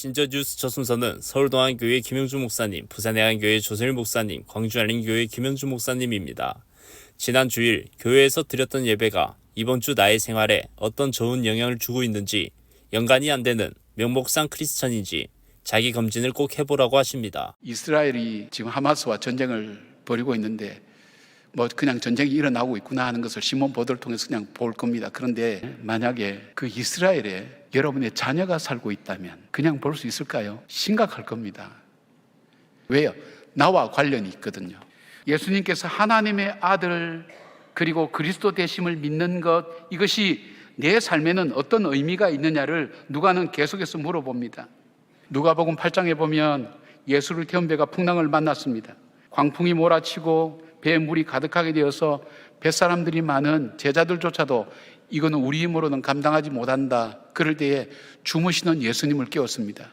신저뉴스 첫 순서는 서울동안교회 김영주 목사님, 부산해안교회 조선일 목사님, 광주알림교회 김현주 목사님입니다. 지난 주일 교회에서 드렸던 예배가 이번 주 나의 생활에 어떤 좋은 영향을 주고 있는지, 연관이 안 되는 명목상 크리스찬인지 자기 검진을 꼭 해보라고 하십니다. 이스라엘이 지금 하마스와 전쟁을 벌이고 있는데 그냥 전쟁이 일어나고 있구나 하는 것을 신문 보도를 통해서 그냥 볼 겁니다. 그런데 만약에 그 이스라엘에 여러분의 자녀가 살고 있다면 그냥 볼 수 있을까요? 심각할 겁니다. 왜요? 나와 관련이 있거든요. 예수님께서 하나님의 아들 그리고 그리스도 되심을 믿는 것, 이것이 내 삶에는 어떤 의미가 있느냐를 누가는 계속해서 물어봅니다. 누가복음 8장에 보면 예수를 태운 배가 풍랑을 만났습니다. 광풍이 몰아치고 배에 물이 가득하게 되어서 뱃사람들이 많은 제자들조차도 이거는 우리 힘으로는 감당하지 못한다. 그럴 때에 주무시는 예수님을 깨웠습니다.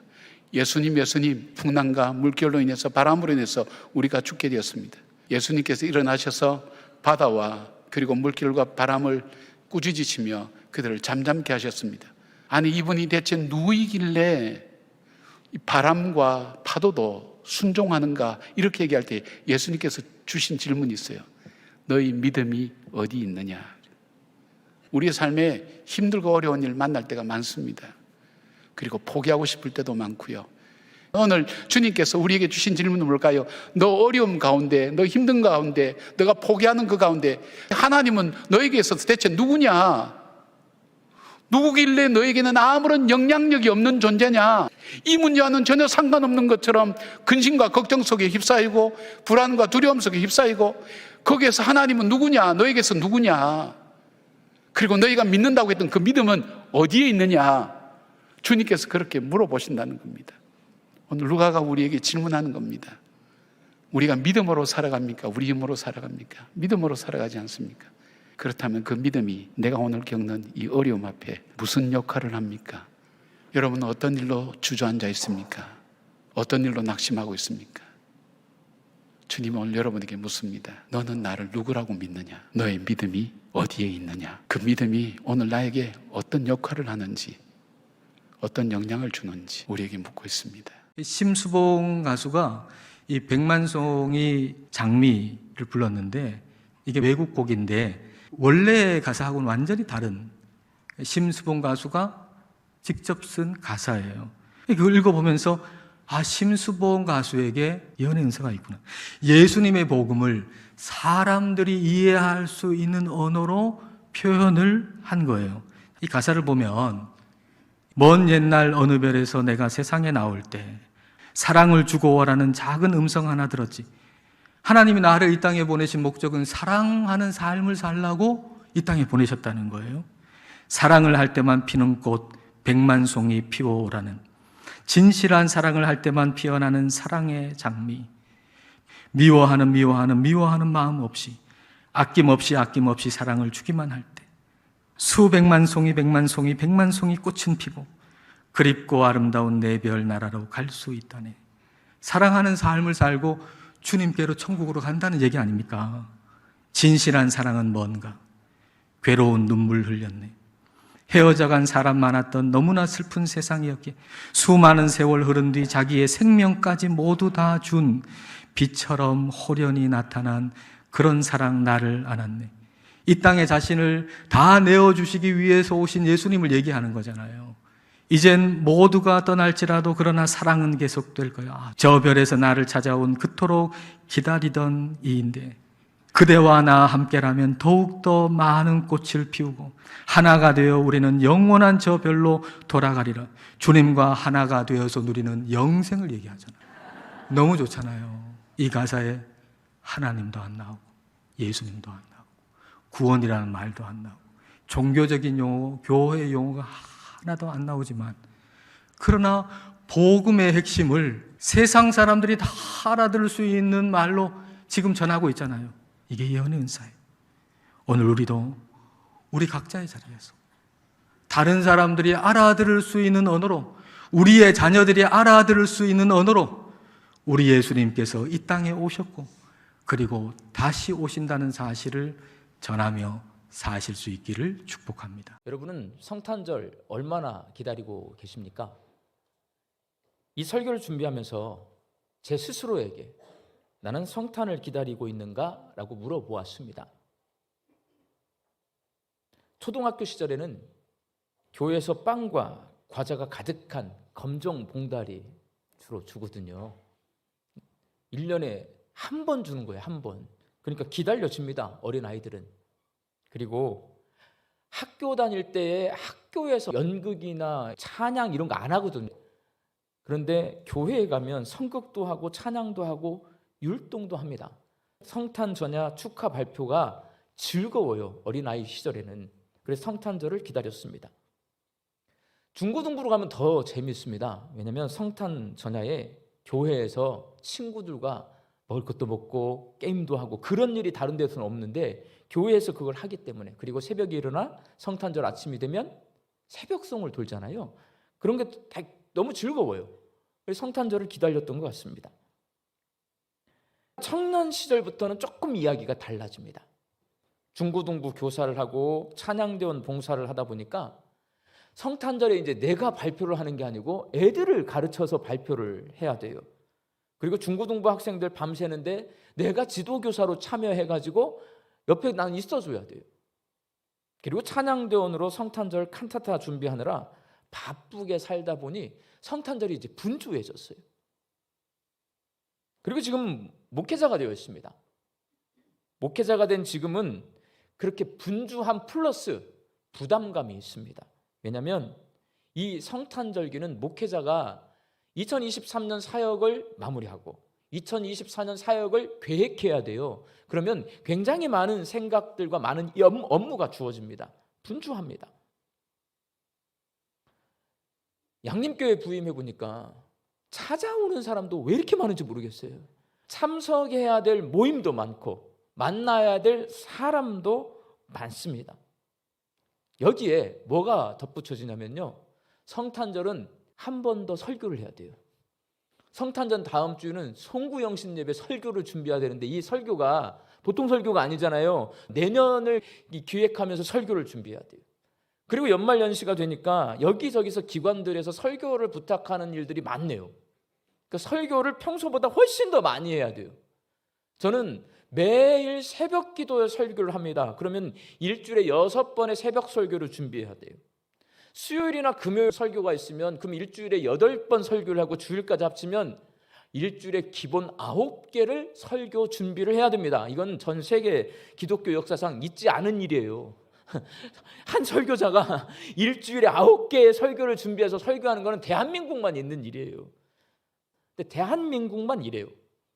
예수님, 풍랑과 물결로 인해서, 바람으로 인해서 우리가 죽게 되었습니다. 예수님께서 일어나셔서 바다와 그리고 물결과 바람을 꾸짖으시며 그들을 잠잠케 하셨습니다. 아니, 이분이 대체 누구이길래 바람과 파도도 순종하는가? 이렇게 얘기할 때 예수님께서 주신 질문이 있어요. 너희 믿음이 어디 있느냐? 우리의 삶에 힘들고 어려운 일 만날 때가 많습니다. 그리고 포기하고 싶을 때도 많고요. 오늘 주님께서 우리에게 주신 질문은 뭘까요? 너 어려움 가운데, 너 힘든 가운데, 너가 포기하는 그 가운데 하나님은 너에게 있어서 대체 누구냐? 누구길래 너에게는 아무런 영향력이 없는 존재냐? 이 문제와는 전혀 상관없는 것처럼 근심과 걱정 속에 휩싸이고 불안과 두려움 속에 휩싸이고, 거기에서 하나님은 누구냐? 너에게서 누구냐? 그리고 너희가 믿는다고 했던 그 믿음은 어디에 있느냐? 주님께서 그렇게 물어보신다는 겁니다. 오늘 누가가 우리에게 질문하는 겁니다. 우리가 믿음으로 살아갑니까? 우리 힘으로 살아갑니까? 믿음으로 살아가지 않습니까? 그렇다면 그 믿음이 내가 오늘 겪는 이 어려움 앞에 무슨 역할을 합니까? 여러분은 어떤 일로 주저앉아 있습니까? 어떤 일로 낙심하고 있습니까? 주님은 오늘 여러분에게 묻습니다. 너는 나를 누구라고 믿느냐? 너의 믿음이 어디에 있느냐? 그 믿음이 오늘 나에게 어떤 역할을 하는지, 어떤 영향을 주는지 우리에게 묻고 있습니다. 심수봉 가수가 이 백만송이 장미를 불렀는데, 이게 외국 곡인데 원래 가사하고는 완전히 다른, 심수봉 가수가 직접 쓴 가사예요. 그걸 읽어보면서 심수봉 가수에게 연애 은사가 있구나. 예수님의 복음을 사람들이 이해할 수 있는 언어로 표현을 한 거예요. 이 가사를 보면, 먼 옛날 어느 별에서 내가 세상에 나올 때 사랑을 주고 오라는 작은 음성 하나 들었지. 하나님이 나를 이 땅에 보내신 목적은 사랑하는 삶을 살라고 이 땅에 보내셨다는 거예요. 사랑을 할 때만 피는 꽃 백만송이 피어오라는, 진실한 사랑을 할 때만 피어나는 사랑의 장미, 미워하는 마음 없이 아낌없이 사랑을 주기만 할 때 수백만 송이 백만송이 꽃은 피고 그립고 아름다운 내 별 나라로 갈 수 있다네. 사랑하는 삶을 살고 주님께로 천국으로 간다는 얘기 아닙니까? 진실한 사랑은 뭔가? 괴로운 눈물 흘렸네. 헤어져간 사람 많았던 너무나 슬픈 세상이었기에 수많은 세월 흐른 뒤 자기의 생명까지 모두 다 준 빛처럼 호련히 나타난 그런 사랑 나를 안았네. 이 땅에 자신을 다 내어주시기 위해서 오신 예수님을 얘기하는 거잖아요. 이젠 모두가 떠날지라도 그러나 사랑은 계속될 거야. 저 별에서 나를 찾아온 그토록 기다리던 이인데, 그대와 나 함께라면 더욱더 많은 꽃을 피우고 하나가 되어 우리는 영원한 저 별로 돌아가리라. 주님과 하나가 되어서 누리는 영생을 얘기하잖아요. 너무 좋잖아요. 이 가사에 하나님도 안 나오고 예수님도 안 나오고 구원이라는 말도 안 나오고 종교적인 용어, 교회 용어가 하나도 안 나오지만, 그러나 복음의 핵심을 세상 사람들이 다 알아들을 수 있는 말로 지금 전하고 있잖아요. 이게 예언의 은사예요. 오늘 우리도 우리 각자의 자리에서 다른 사람들이 알아들을 수 있는 언어로, 우리의 자녀들이 알아들을 수 있는 언어로 우리 예수님께서 이 땅에 오셨고 그리고 다시 오신다는 사실을 전하며 사실 수 있기를 축복합니다. 여러분은 성탄절 얼마나 기다리고 계십니까? 이 설교를 준비하면서 제 스스로에게 나는 성탄을 기다리고 있는가? 라고 물어보았습니다. 초등학교 시절에는 교회에서 빵과 과자가 가득한 검정 봉다리 주로 주거든요. 1년에 한 번 주는 거예요, 한 번. 그러니까 기다려집니다, 어린아이들은. 그리고 학교 다닐 때에 학교에서 연극이나 찬양 이런 거 안 하거든요. 그런데 교회에 가면 성극도 하고 찬양도 하고 율동도 합니다. 성탄 전야 축하 발표가 즐거워요, 어린아이 시절에는. 그래서 성탄절을 기다렸습니다. 중고등부로 가면 더 재밌습니다. 왜냐하면 성탄 전야에 교회에서 친구들과 먹을 것도 먹고 게임도 하고 그런 일이 다른 데서는 없는데 교회에서 그걸 하기 때문에, 그리고 새벽에 일어나 성탄절 아침이 되면 새벽송을 돌잖아요. 그런 게 다 너무 즐거워요. 그래서 성탄절을 기다렸던 것 같습니다. 청년 시절부터는 조금 이야기가 달라집니다. 중고등부 교사를 하고 찬양대원 봉사를 하다 보니까 성탄절에 이제 내가 발표를 하는 게 아니고 애들을 가르쳐서 발표를 해야 돼요. 그리고 중고등부 학생들 밤새는데 내가 지도교사로 참여해가지고 옆에 난 있어줘야 돼요. 그리고 찬양대원으로 성탄절 칸타타 준비하느라 바쁘게 살다 보니 성탄절이 이제 분주해졌어요. 그리고 지금 목회자가 되어 있습니다. 목회자가 된 지금은 그렇게 분주함 플러스 부담감이 있습니다. 왜냐하면 이 성탄절기는 목회자가 2023년 사역을 마무리하고 2024년 사역을 계획해야 돼요. 그러면 굉장히 많은 생각들과 많은 업무가 주어집니다. 분주합니다. 양림교회 부임해 보니까 찾아오는 사람도 왜 이렇게 많은지 모르겠어요. 참석해야 될 모임도 많고 만나야 될 사람도 많습니다. 여기에 뭐가 덧붙여지냐면요, 성탄절은 한 번 더 설교를 해야 돼요. 성탄절 다음 주는 송구영신 예배 설교를 준비해야 되는데 이 설교가 보통 설교가 아니잖아요. 내년을 기획하면서 설교를 준비해야 돼요. 그리고 연말연시가 되니까 여기저기서 기관들에서 설교를 부탁하는 일들이 많네요. 그러니까 설교를 평소보다 훨씬 더 많이 해야 돼요. 저는 매일 새벽 기도에 설교를 합니다. 그러면 일주일에 6번의 새벽 설교를 준비해야 돼요. 수요일이나 금요일 설교가 있으면 그럼 일주일에 8번 설교를 하고 주일까지 합치면 일주일에 기본 9개를 설교 준비를 해야 됩니다. 이건 전 세계 기독교 역사상 있지 않은 일이에요. 한 설교자가 일주일에 9개의 설교를 준비해서 설교하는 것은 대한민국만 있는 일이에요. 근데 대한민국만 이래요.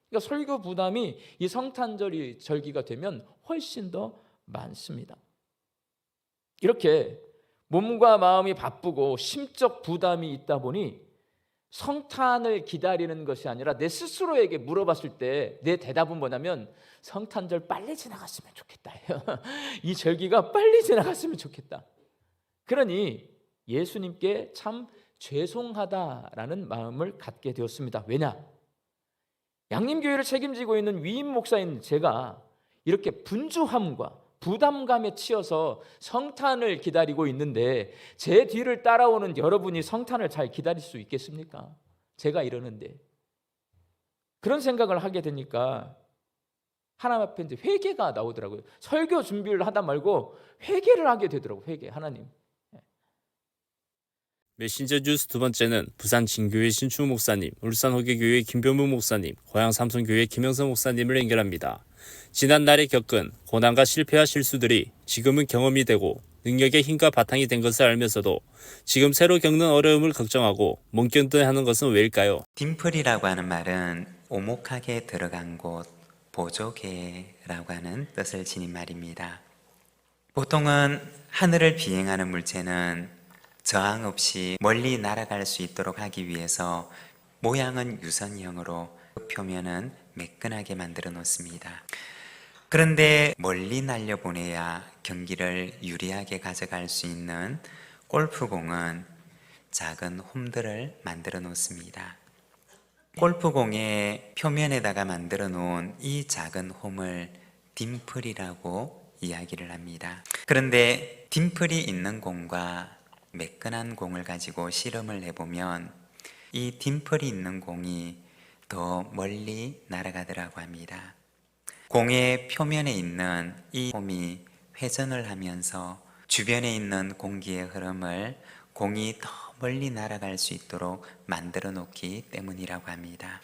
그러니까 설교 부담이 이 성탄절이 절기가 되면 훨씬 더 많습니다. 이렇게 몸과 마음이 바쁘고 심적 부담이 있다 보니 성탄을 기다리는 것이 아니라 내 스스로에게 물어봤을 때 내 대답은 뭐냐면 성탄절 빨리 지나갔으면 좋겠다. 이 절기가 빨리 지나갔으면 좋겠다. 그러니 예수님께 참 죄송하다라는 마음을 갖게 되었습니다. 왜냐? 양림교회를 책임지고 있는 위임 목사인 제가 이렇게 분주함과 부담감에 치여서 성탄을 기다리고 있는데 제 뒤를 따라오는 여러분이 성탄을 잘 기다릴 수 있겠습니까? 제가 이러는데. 그런 생각을 하게 되니까 하나님 앞에 이제 회개가 나오더라고요. 설교 준비를 하다 말고 회개를 하게 되더라고요. 회개. 하나님. 메신저 뉴스 두 번째는 부산 진교회 신추 목사님, 울산 호계교회 김병무 목사님, 고양 삼성교회 김영선 목사님을 연결합니다. 지난날에 겪은 고난과 실패와 실수들이 지금은 경험이 되고 능력의 힘과 바탕이 된 것을 알면서도 지금 새로 겪는 어려움을 걱정하고 못 견뎌야 하는 것은 왜일까요? 딤플이라고 하는 말은 오목하게 들어간 곳, 보조개라고 하는 뜻을 지닌 말입니다. 보통은 하늘을 비행하는 물체는 저항 없이 멀리 날아갈 수 있도록 하기 위해서 모양은 유선형으로 표면은 매끈하게 만들어 놓습니다. 그런데 멀리 날려보내야 경기를 유리하게 가져갈 수 있는 골프공은 작은 홈들을 만들어 놓습니다. 골프공의 표면에다가 만들어 놓은 이 작은 홈을 딤플이라고 이야기를 합니다. 그런데 딤플이 있는 공과 매끈한 공을 가지고 실험을 해보면 이 딤플이 있는 공이 더 멀리 날아가더라고 합니다. 공의 표면에 있는 이 홈이 회전을 하면서 주변에 있는 공기의 흐름을 공이 더 멀리 날아갈 수 있도록 만들어 놓기 때문이라고 합니다.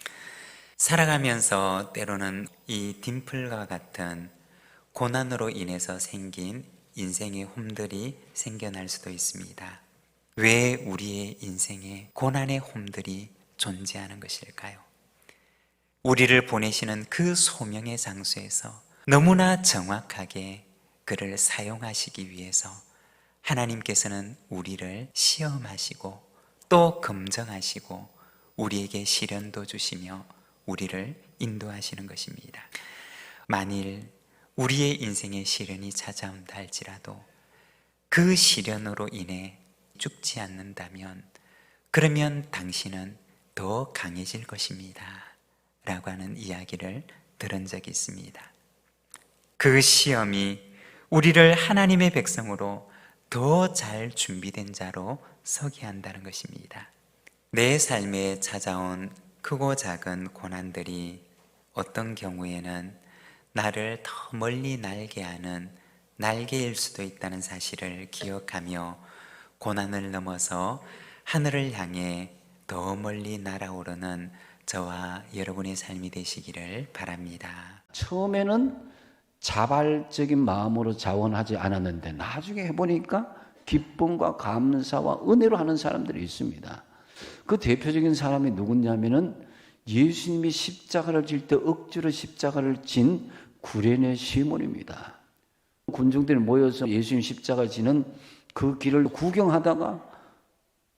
살아가면서 때로는 이 딤플과 같은 고난으로 인해서 생긴 인생의 홈들이 생겨날 수도 있습니다. 왜 우리의 인생에 고난의 홈들이 존재하는 것일까요? 우리를 보내시는 그 소명의 장소에서 너무나 정확하게 그를 사용하시기 위해서 하나님께서는 우리를 시험하시고 또 검증하시고 우리에게 시련도 주시며 우리를 인도하시는 것입니다. 만일 우리의 인생에 시련이 찾아온다 할지라도 그 시련으로 인해 죽지 않는다면 그러면 당신은 더 강해질 것입니다 라고 하는 이야기를 들은 적이 있습니다. 그 시험이 우리를 하나님의 백성으로 더 잘 준비된 자로 서게 한다는 것입니다. 내 삶에 찾아온 크고 작은 고난들이 어떤 경우에는 나를 더 멀리 날게 하는 날개일 수도 있다는 사실을 기억하며 고난을 넘어서 하늘을 향해 더 멀리 날아오르는 저와 여러분의 삶이 되시기를 바랍니다. 처음에는 자발적인 마음으로 자원하지 않았는데 나중에 해보니까 기쁨과 감사와 은혜로 하는 사람들이 있습니다. 그 대표적인 사람이 누구냐면은 예수님이 십자가를 질 때 억지로 십자가를 진 구레네 시몬입니다. 군중들이 모여서 예수님 십자가 지는 그 길을 구경하다가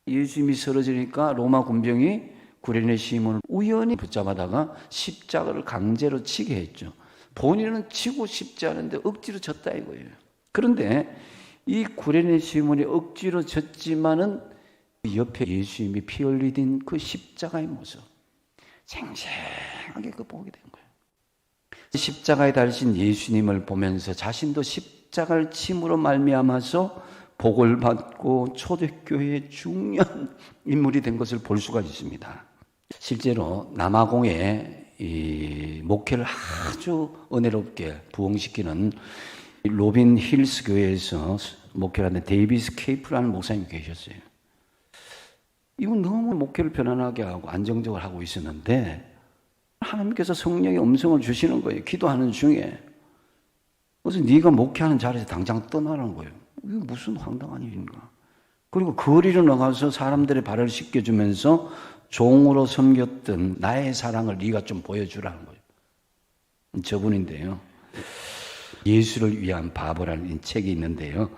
예수님이 쓰러지니까 로마 군병이 구레네 시몬을 우연히 붙잡아다가 십자가를 강제로 치게 했죠. 본인은 치고 싶지 않은데 억지로 졌다 이거예요. 그런데 이 구레네 시몬이 억지로 졌지만은 옆에 예수님이 피 흘리던 그 십자가의 모습 생생하게 그 보게 된 거예요. 십자가에 달리신 예수님을 보면서 자신도 십자가를 침으로 말미암아서 복을 받고 초대교회의 중요한 인물이 된 것을 볼 수가 있습니다. 실제로 남아공에 이 목회를 아주 은혜롭게 부흥시키는 로빈 힐스 교회에서 목회를 하는 데이비스 케이프라는 목사님이 계셨어요. 이분 너무 목회를 편안하게 하고 안정적으로 하고 있었는데 하나님께서 성령의 음성을 주시는 거예요. 기도하는 중에. 그래서 네가 목회하는 자리에서 당장 떠나라는 거예요. 이게 무슨 황당한 일인가. 그리고 거리로 나가서 사람들의 발을 씻겨주면서 종으로 섬겼던 나의 사랑을 네가 좀 보여주라는 거예요. 저분인데요. 예수를 위한 바보라는 책이 있는데요.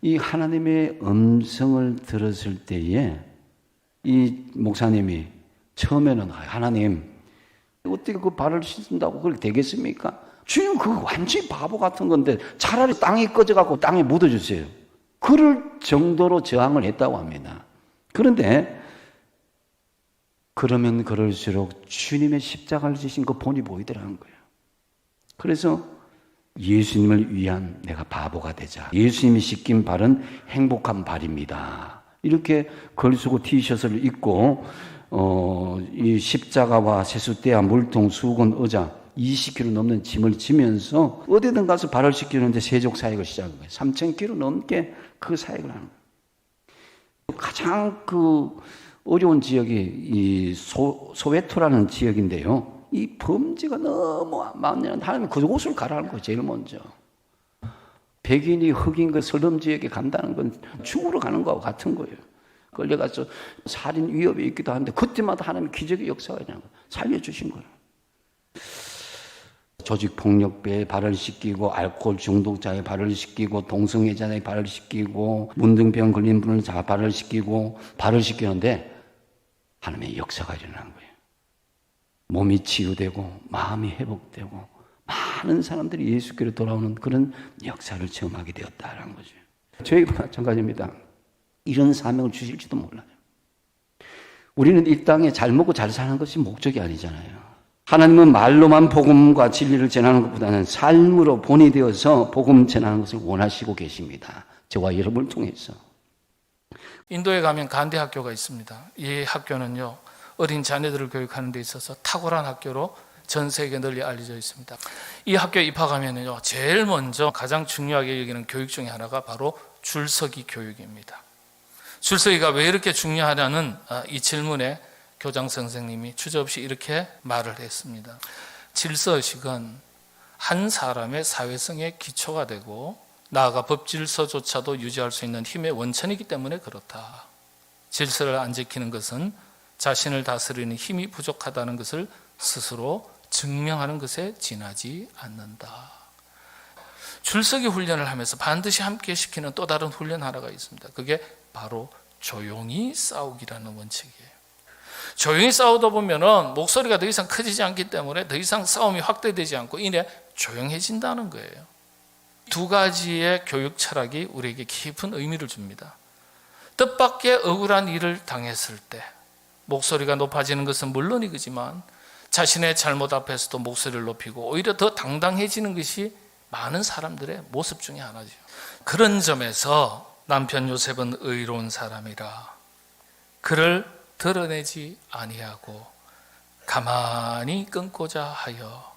이 하나님의 음성을 들었을 때에 이 목사님이 처음에는 하나님 어떻게 그 발을 씻는다고 그렇게 되겠습니까? 주님 그거 완전히 바보 같은 건데 차라리 땅이 꺼져갖고 땅에 묻어주세요. 그럴 정도로 저항을 했다고 합니다. 그런데 그러면 그럴수록 주님의 십자가를 지신 그 본이 보이더라는 거예요. 그래서 예수님을 위한 내가 바보가 되자. 예수님이 씻긴 발은 행복한 발입니다. 이렇게 글 쓰고 티셔츠를 입고 이 십자가와 세숫대야 물통 수건 의자 20kg 넘는 짐을 지면서 어디든 가서 발을 씻기는데 세족 사역을 시작한 거예요. 3,000km 넘게 그 사역을 하는 거예요. 가장 그 어려운 지역이 이 소웨토라는 지역인데요. 이 범죄가 너무 많냐면 하나님이 그곳을 가라는 거예요. 제일 먼저. 백인이 흑인 그 설럼 지역에 간다는 건 죽으러 가는 거하고 같은 거예요. 끌려가서 살인 위협이 있기도 한데 그때마다 하나님이 기적의 역사가 그냥 살려주신 거예요. 조직폭력배에 발을 씻기고 알코올 중독자의 발을 씻기고 동성애자의 발을 씻기고 문둥병 걸린 분을 다 발을 씻기고 발을 씻기는데 하나님의 역사가 일어난 거예요. 몸이 치유되고 마음이 회복되고 많은 사람들이 예수께로 돌아오는 그런 역사를 체험하게 되었다는 거죠. 저희도 마찬가지입니다. 이런 사명을 주실지도 몰라요. 우리는 이 땅에 잘 먹고 잘 사는 것이 목적이 아니잖아요. 하나님은 말로만 복음과 진리를 전하는 것보다는 삶으로 본이 되어서 복음 전하는 것을 원하시고 계십니다. 저와 여러분을 통해서. 인도에 가면 간디 학교가 있습니다. 이 학교는요, 어린 자녀들을 교육하는 데 있어서 탁월한 학교로 전 세계에 널리 알려져 있습니다. 이 학교에 입학하면요, 제일 먼저 가장 중요하게 여기는 교육 중에 하나가 바로 줄서기 교육입니다. 줄서기가 왜 이렇게 중요하냐는 이 질문에 교장 선생님이 주저없이 이렇게 말을 했습니다. 질서의식은 한 사람의 사회성의 기초가 되고 나아가 법질서조차도 유지할 수 있는 힘의 원천이기 때문에 그렇다. 질서를 안 지키는 것은 자신을 다스리는 힘이 부족하다는 것을 스스로 증명하는 것에 지나지 않는다. 줄서기 훈련을 하면서 반드시 함께 시키는 또 다른 훈련 하나가 있습니다. 그게 바로 조용히 싸우기라는 원칙이에요. 조용히 싸우다 보면은 목소리가 더 이상 커지지 않기 때문에 더 이상 싸움이 확대되지 않고 이내 조용해진다는 거예요. 두 가지의 교육 철학이 우리에게 깊은 의미를 줍니다. 뜻밖의 억울한 일을 당했을 때 목소리가 높아지는 것은 물론이지만 자신의 잘못 앞에서도 목소리를 높이고 오히려 더 당당해지는 것이 많은 사람들의 모습 중에 하나죠. 그런 점에서 남편 요셉은 의로운 사람이라 그를 드러내지 아니하고 가만히 끊고자 하여.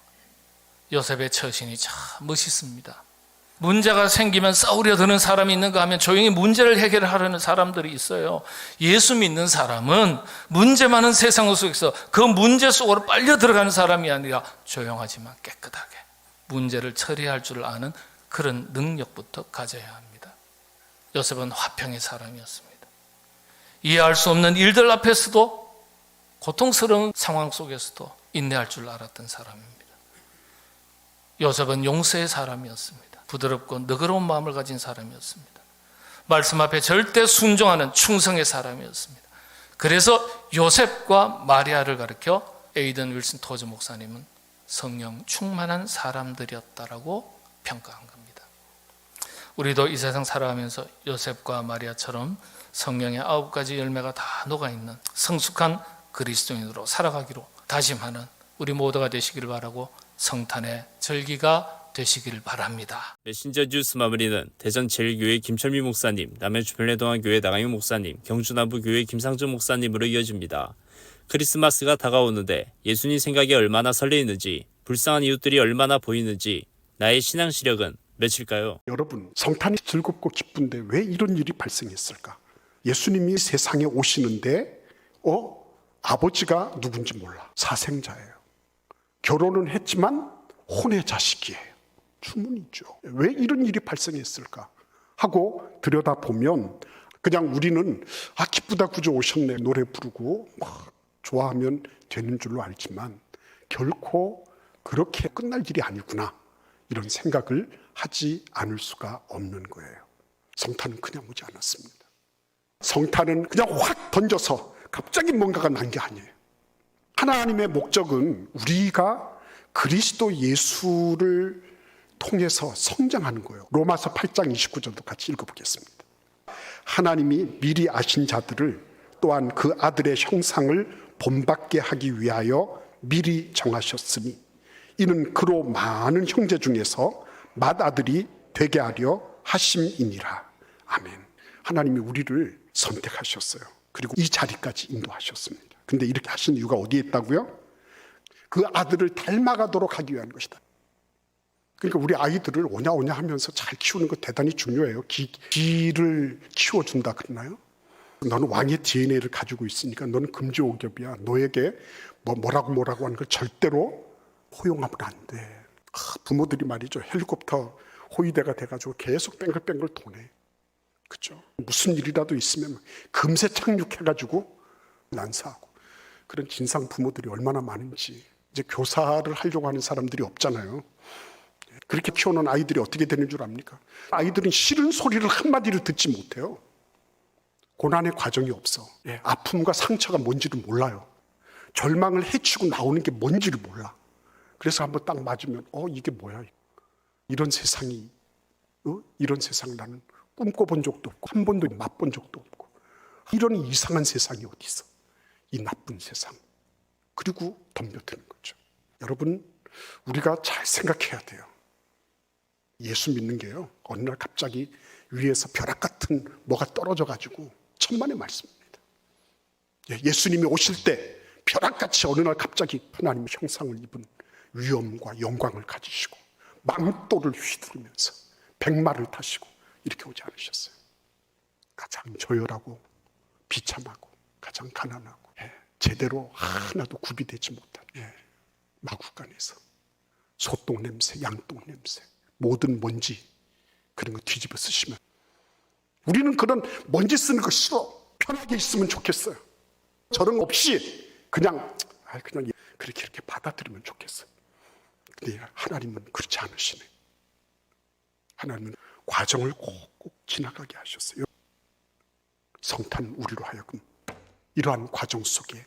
요셉의 처신이 참 멋있습니다. 문제가 생기면 싸우려 드는 사람이 있는가 하면 조용히 문제를 해결하려는 사람들이 있어요. 예수 믿는 사람은 문제 많은 세상 속에서 그 문제 속으로 빨려 들어가는 사람이 아니라 조용하지만 깨끗하게 문제를 처리할 줄 아는 그런 능력부터 가져야 합니다. 요셉은 화평의 사람이었습니다. 이해할 수 없는 일들 앞에서도 고통스러운 상황 속에서도 인내할 줄 알았던 사람입니다. 요셉은 용서의 사람이었습니다. 부드럽고 너그러운 마음을 가진 사람이었습니다. 말씀 앞에 절대 순종하는 충성의 사람이었습니다. 그래서 요셉과 마리아를 가리켜 에이든 윌슨 토즈 목사님은 성령 충만한 사람들이었다라고 평가한 겁니다. 우리도 이 세상 살아가면서 요셉과 마리아처럼 성령의 9가지 열매가 다 녹아있는 성숙한 그리스도인으로 살아가기로 다짐하는 우리 모두가 되시기를 바라고 성탄의 절기가 되시길 바랍니다. 메신저 뉴스 마무리는 대전 제1교회 김철미 목사님, 남해 주변래동안교회 나강용 목사님, 경주남부교회 김상준 목사님으로 이어집니다. 크리스마스가 다가오는데 예수님 생각이 얼마나 설레이는지, 불쌍한 이웃들이 얼마나 보이는지, 나의 신앙 시력은 몇일까요? 여러분, 성탄이 즐겁고 기쁜데 왜 이런 일이 발생했을까? 예수님이 세상에 오시는데 아버지가 누군지 몰라. 사생자예요. 결혼은 했지만 혼의 자식이에요. 주문이죠. 왜 이런 일이 발생했을까 하고 들여다보면 그냥 우리는 기쁘다 구주 오셨네 노래 부르고 막 좋아하면 되는 줄로 알지만 결코 그렇게 끝날 일이 아니구나 이런 생각을 하지 않을 수가 없는 거예요. 성탄은 그냥 오지 않았습니다. 성탄은 그냥 확 던져서 갑자기 뭔가가 난 게 아니에요. 하나님의 목적은 우리가 그리스도 예수를 통해서 성장하는 거예요. 로마서 8장 29절도 같이 읽어보겠습니다. 하나님이 미리 아신 자들을 또한 그 아들의 형상을 본받게 하기 위하여 미리 정하셨으니 이는 그로 많은 형제 중에서 맏아들이 되게 하려 하심이니라. 아멘. 하나님이 우리를 선택하셨어요. 그리고 이 자리까지 인도하셨습니다. 근데 이렇게 하신 이유가 어디에 있다고요? 그 아들을 닮아가도록 하기 위한 것이다. 그러니까 우리 아이들을 오냐 하면서 잘 키우는 거 대단히 중요해요. 기를 키워준다 그러나요? 너는 왕의 DNA를 가지고 있으니까 너는 금지옥엽이야. 너에게 뭐라고 하는 걸 절대로 허용하면 안 돼. 부모들이 말이죠. 헬리콥터 호위대가 돼가지고 계속 뺑글뺑글 도네. 그죠? 무슨 일이라도 있으면 금세 착륙해가지고 난사하고. 그런 진상 부모들이 얼마나 많은지. 이제 교사를 하려고 하는 사람들이 없잖아요. 그렇게 키워놓은 아이들이 어떻게 되는 줄 압니까? 아이들은 싫은 소리를 한마디를 듣지 못해요. 고난의 과정이 없어. 아픔과 상처가 뭔지를 몰라요. 절망을 헤치고 나오는 게 뭔지를 몰라. 그래서 한번 딱 맞으면 이게 뭐야? 이런 세상이 이런 세상 나는 꿈꿔본 적도 없고 한 번도 맛본 적도 없고 이런 이상한 세상이 어디 있어? 이 나쁜 세상. 그리고 덤벼드는 거죠. 여러분, 우리가 잘 생각해야 돼요. 예수 믿는 게요, 어느 날 갑자기 위에서 벼락 같은 뭐가 떨어져 가지고 천만의 말씀입니다. 예수님이 오실 때 벼락같이 어느 날 갑자기 하나님의 형상을 입은 위엄과 영광을 가지시고 망토를 휘두르면서 백마를 타시고 이렇게 오지 않으셨어요. 가장 저열하고 비참하고 가장 가난하고 제대로 하나도 구비되지 못한 마구간에서 소똥 냄새, 양똥 냄새, 모든 먼지 그런 거 뒤집어 쓰시면, 우리는 그런 먼지 쓰는 거 싫어. 편하게 있으면 좋겠어요. 저런 거 없이 그냥 그렇게 이렇게 받아들이면 좋겠어요. 근데 하나님은 그렇지 않으시네. 하나님은 과정을 꼭꼭 지나가게 하셨어요. 성탄 우리로 하여금 이러한 과정 속에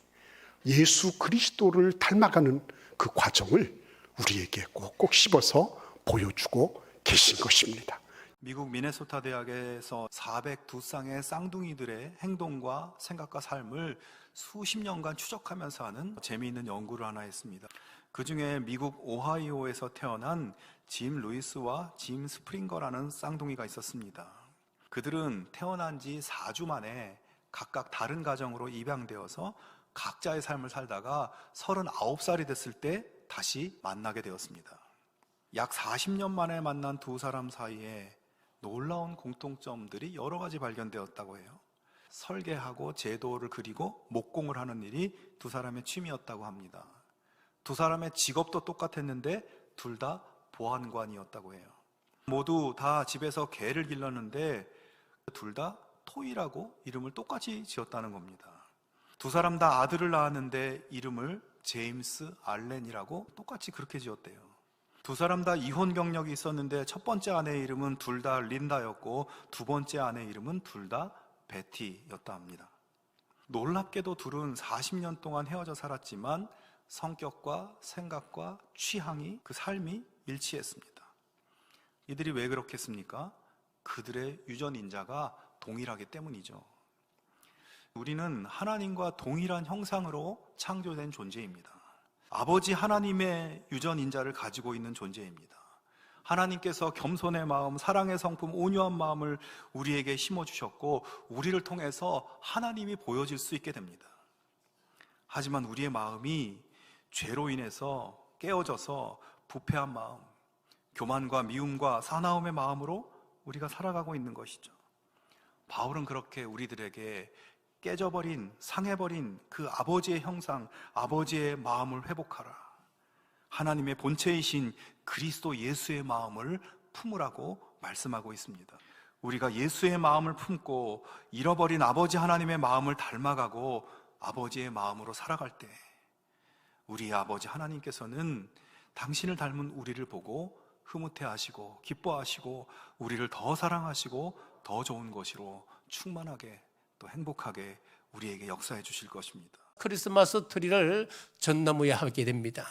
예수 그리스도를 닮아가는 그 과정을 우리에게 꼭꼭 씹어서 보여주고 계신 것입니다. 미국 미네소타 대학에서 402쌍의 쌍둥이들의 행동과 생각과 삶을 수십 년간 추적하면서 하는 재미있는 연구를 하나 했습니다. 그 중에 미국 오하이오에서 태어난 짐 루이스와 짐 스프링거라는 쌍둥이가 있었습니다. 그들은 태어난 지 4주 만에 각각 다른 가정으로 입양되어서 각자의 삶을 살다가 39살이 됐을 때 다시 만나게 되었습니다. 약 40년 만에 만난 두 사람 사이에 놀라운 공통점들이 여러 가지 발견되었다고 해요. 설계하고 제도를 그리고 목공을 하는 일이 두 사람의 취미였다고 합니다. 두 사람의 직업도 똑같았는데 둘 다 보안관이었다고 해요. 모두 다 집에서 개를 길렀는데 둘 다 토이라고 이름을 똑같이 지었다는 겁니다. 두 사람 다 아들을 낳았는데 이름을 제임스 알렌이라고 똑같이 그렇게 지었대요. 두 사람 다 이혼 경력이 있었는데 첫 번째 아내의 이름은 둘 다 린다였고 두 번째 아내의 이름은 둘 다 베티였다 합니다. 놀랍게도 둘은 40년 동안 헤어져 살았지만 성격과 생각과 취향이, 그 삶이 일치했습니다. 이들이 왜 그렇겠습니까? 그들의 유전인자가 동일하기 때문이죠. 우리는 하나님과 동일한 형상으로 창조된 존재입니다. 아버지 하나님의 유전인자를 가지고 있는 존재입니다. 하나님께서 겸손의 마음, 사랑의 성품, 온유한 마음을 우리에게 심어주셨고 우리를 통해서 하나님이 보여질 수 있게 됩니다. 하지만 우리의 마음이 죄로 인해서 깨어져서 부패한 마음, 교만과 미움과 사나움의 마음으로 우리가 살아가고 있는 것이죠. 바울은 그렇게 우리들에게 깨져버린, 상해버린 그 아버지의 형상, 아버지의 마음을 회복하라, 하나님의 본체이신 그리스도 예수의 마음을 품으라고 말씀하고 있습니다. 우리가 예수의 마음을 품고 잃어버린 아버지 하나님의 마음을 닮아가고 아버지의 마음으로 살아갈 때 우리 아버지 하나님께서는 당신을 닮은 우리를 보고 흐뭇해하시고 기뻐하시고 우리를 더 사랑하시고 더 좋은 것으로 충만하게 또 행복하게 우리에게 역사해 주실 것입니다. 크리스마스 트리를 전나무에 하게 됩니다.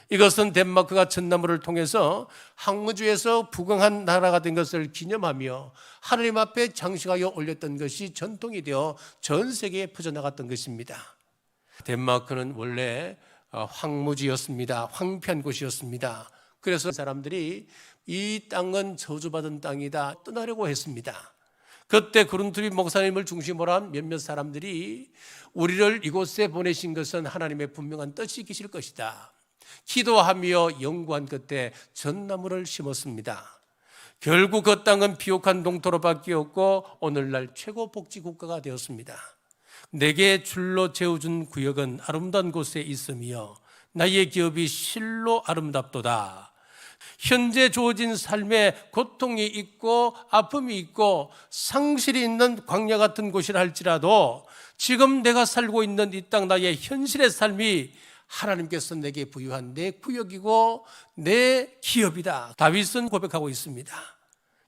이것은 덴마크가 전나무를 통해서 항우주에서 부강한 나라가 된 것을 기념하며 하나님 앞에 장식하여 올렸던 것이 전통이 되어 전 세계에 퍼져나갔던 것입니다. 덴마크는 원래 황무지였습니다. 황폐한 곳이었습니다. 그래서 사람들이 이 땅은 저주받은 땅이다 떠나려고 했습니다. 그때 그룬트비 목사님을 중심으로 한 몇몇 사람들이 우리를 이곳에 보내신 것은 하나님의 분명한 뜻이 계실 것이다, 기도하며 연구한 끝에 전나무를 심었습니다. 결국 그 땅은 비옥한 동토로 바뀌었고 오늘날 최고 복지 국가가 되었습니다. 내게 줄로 재워준 구역은 아름다운 곳에 있으며 나의 기업이 실로 아름답도다. 현재 주어진 삶에 고통이 있고 아픔이 있고 상실이 있는 광야 같은 곳이라 할지라도 지금 내가 살고 있는 이 땅 나의 현실의 삶이 하나님께서 내게 부여한 내 구역이고 내 기업이다. 다윗은 고백하고 있습니다.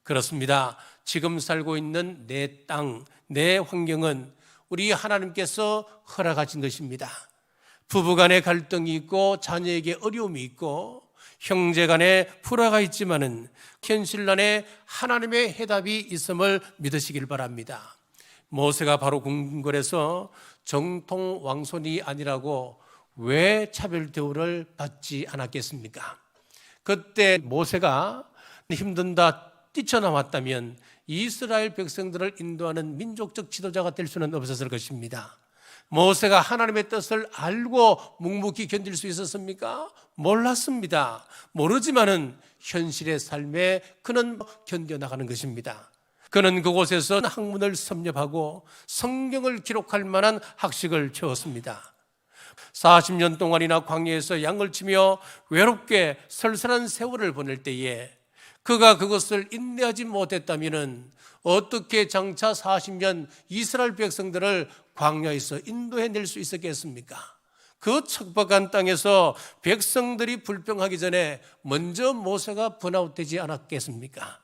그렇습니다. 지금 살고 있는 내 땅, 내 환경은 우리 하나님께서 허락하신 것입니다. 부부간에 갈등이 있고 자녀에게 어려움이 있고 형제간에 불화가 있지만은 현실란에 하나님의 해답이 있음을 믿으시길 바랍니다. 모세가 바로 궁궐에서 정통 왕손이 아니라고 왜 차별 대우를 받지 않았겠습니까? 그때 모세가 힘든다 뛰쳐나왔다면 이스라엘 백성들을 인도하는 민족적 지도자가 될 수는 없었을 것입니다. 모세가 하나님의 뜻을 알고 묵묵히 견딜 수 있었습니까? 몰랐습니다. 모르지만은 현실의 삶에 그는 견뎌나가는 것입니다. 그는 그곳에서 학문을 섭렵하고 성경을 기록할 만한 학식을 채웠습니다. 40년 동안이나 광야에서 양을 치며 외롭게 설산한 세월을 보낼 때에 그가 그것을 인내하지 못했다면 어떻게 장차 40년 이스라엘 백성들을 광야에서 인도해낼 수 있었겠습니까? 그 척박한 땅에서 백성들이 불평하기 전에 먼저 모세가 번아웃되지 않았겠습니까?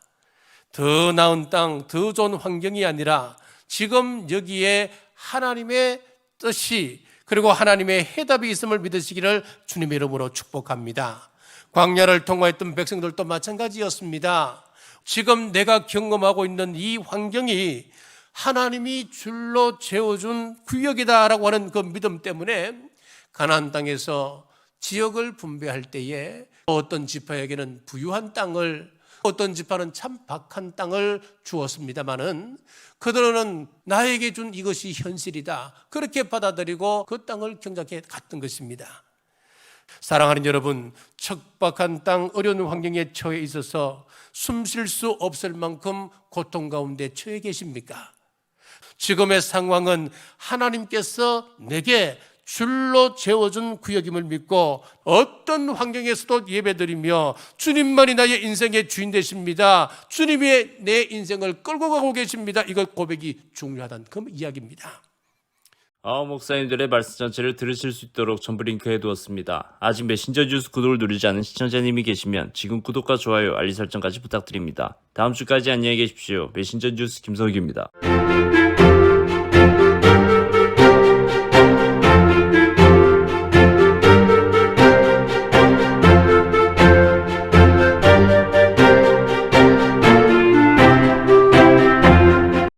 더 나은 땅, 더 좋은 환경이 아니라 지금 여기에 하나님의 뜻이 그리고 하나님의 해답이 있음을 믿으시기를 주님의 이름으로 축복합니다. 광야를 통과했던 백성들도 마찬가지였습니다. 지금 내가 경험하고 있는 이 환경이 하나님이 줄로 재워준 구역이다라고 하는 그 믿음 때문에 가나안 땅에서 지역을 분배할 때에 어떤 지파에게는 부유한 땅을, 어떤 지파는 참 박한 땅을 주었습니다마는 그들은 나에게 준 이것이 현실이다 그렇게 받아들이고 그 땅을 경작해 갔던 것입니다. 사랑하는 여러분, 척박한 땅, 어려운 환경에 처해 있어서 숨 쉴 수 없을 만큼 고통 가운데 처해 계십니까? 지금의 상황은 하나님께서 내게 줄로 재워준 구역임을 믿고 어떤 환경에서도 예배드리며 주님만이 나의 인생의 주인 되십니다. 주님이 내 인생을 끌고 가고 계십니다. 이것 고백이 중요하다는 그 이야기입니다. 목사님들의 말씀 전체를 들으실 수 있도록 전부 링크해 두었습니다. 아직 메신저 뉴스 구독을 누르지 않은 시청자님이 계시면 지금 구독과 좋아요, 알림 설정까지 부탁드립니다. 다음 주까지 안녕히 계십시오. 메신저 뉴스 김석규입니다.